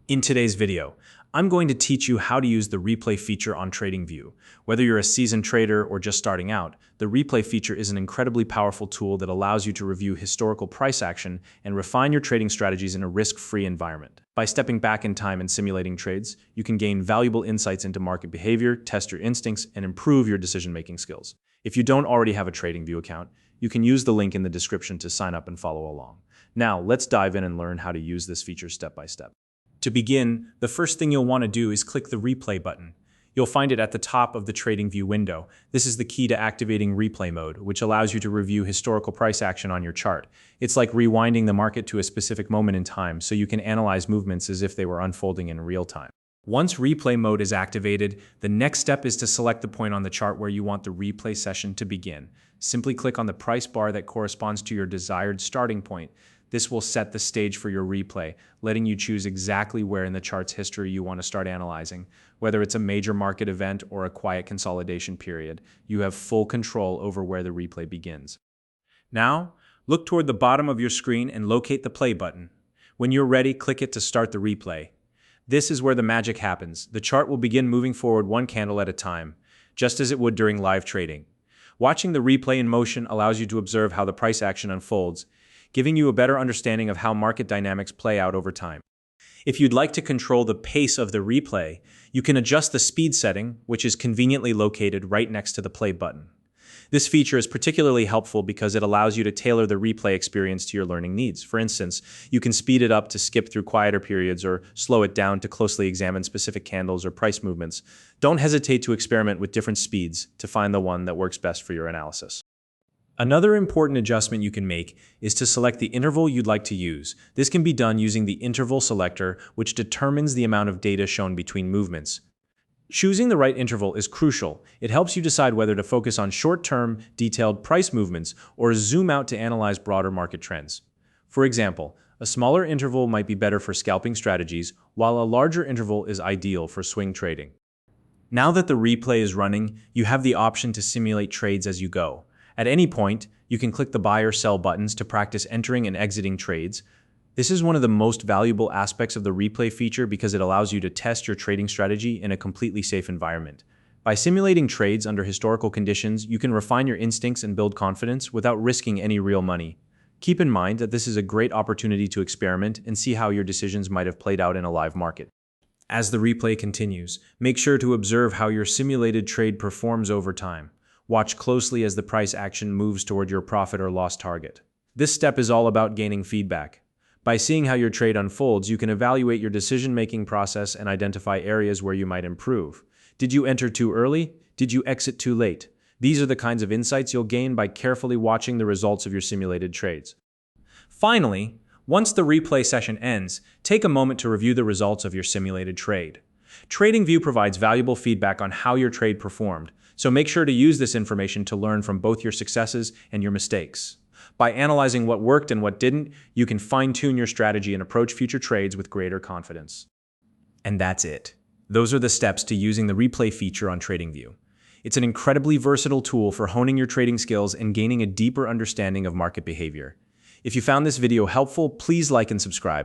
In today's video, I'm going to teach you how to use the replay feature on Tradingview. Whether you're a seasoned trader or just starting out, the replay feature is an incredibly powerful tool that allows you to review historical price action and refine your trading strategies in a risk-free environment. By stepping back in time and simulating trades, you can gain valuable insights into market behavior, test your instincts, and improve your decision-making skills. If you don't already have a Tradingview account, you can use the link in the description to sign up and follow along. Now, let's dive in and learn how to use this feature step by step. To begin, the first thing you'll want to do is click the replay button. You'll find it at the top of the Tradingview window. This is the key to activating replay mode, which allows you to review historical price action on your chart. It's like rewinding the market to a specific moment in time, so you can analyze movements as if they were unfolding in real time. Once replay mode is activated, the next step is to select the point on the chart where you want the replay session to begin. Simply click on the price bar that corresponds to your desired starting point. This will set the stage for your replay, letting you choose exactly where in the chart's history you want to start analyzing. Whether it's a major market event or a quiet consolidation period, you have full control over where the replay begins. Now, look toward the bottom of your screen and locate the play button. When you're ready, click it to start the replay. This is where the magic happens. The chart will begin moving forward one candle at a time, just as it would during live trading. Watching the replay in motion allows you to observe how the price action unfolds, giving you a better understanding of how market dynamics play out over time. If you'd like to control the pace of the replay, you can adjust the speed setting, which is conveniently located right next to the play button. This feature is particularly helpful because it allows you to tailor the replay experience to your learning needs. For instance, you can speed it up to skip through quieter periods or slow it down to closely examine specific candles or price movements. Don't hesitate to experiment with different speeds to find the one that works best for your analysis. Another important adjustment you can make is to select the interval you'd like to use. This can be done using the interval selector, which determines the amount of data shown between movements. Choosing the right interval is crucial. It helps you decide whether to focus on short-term, detailed price movements or zoom out to analyze broader market trends. For example, a smaller interval might be better for scalping strategies, while a larger interval is ideal for swing trading. Now that the replay is running, you have the option to simulate trades as you go. At any point, you can click the buy or sell buttons to practice entering and exiting trades. This is one of the most valuable aspects of the replay feature because it allows you to test your trading strategy in a completely safe environment. By simulating trades under historical conditions, you can refine your instincts and build confidence without risking any real money. Keep in mind that this is a great opportunity to experiment and see how your decisions might have played out in a live market. As the replay continues, make sure to observe how your simulated trade performs over time. Watch closely as the price action moves toward your profit or loss target. This step is all about gaining feedback. By seeing how your trade unfolds, you can evaluate your decision-making process and identify areas where you might improve. Did you enter too early? Did you exit too late? These are the kinds of insights you'll gain by carefully watching the results of your simulated trades. Finally, once the replay session ends, take a moment to review the results of your simulated trade. Tradingview provides valuable feedback on how your trade performed, so make sure to use this information to learn from both your successes and your mistakes. By analyzing what worked and what didn't, you can fine-tune your strategy and approach future trades with greater confidence. And that's it. Those are the steps to using the replay feature on Tradingview. It's an incredibly versatile tool for honing your trading skills and gaining a deeper understanding of market behavior. If you found this video helpful, please like and subscribe.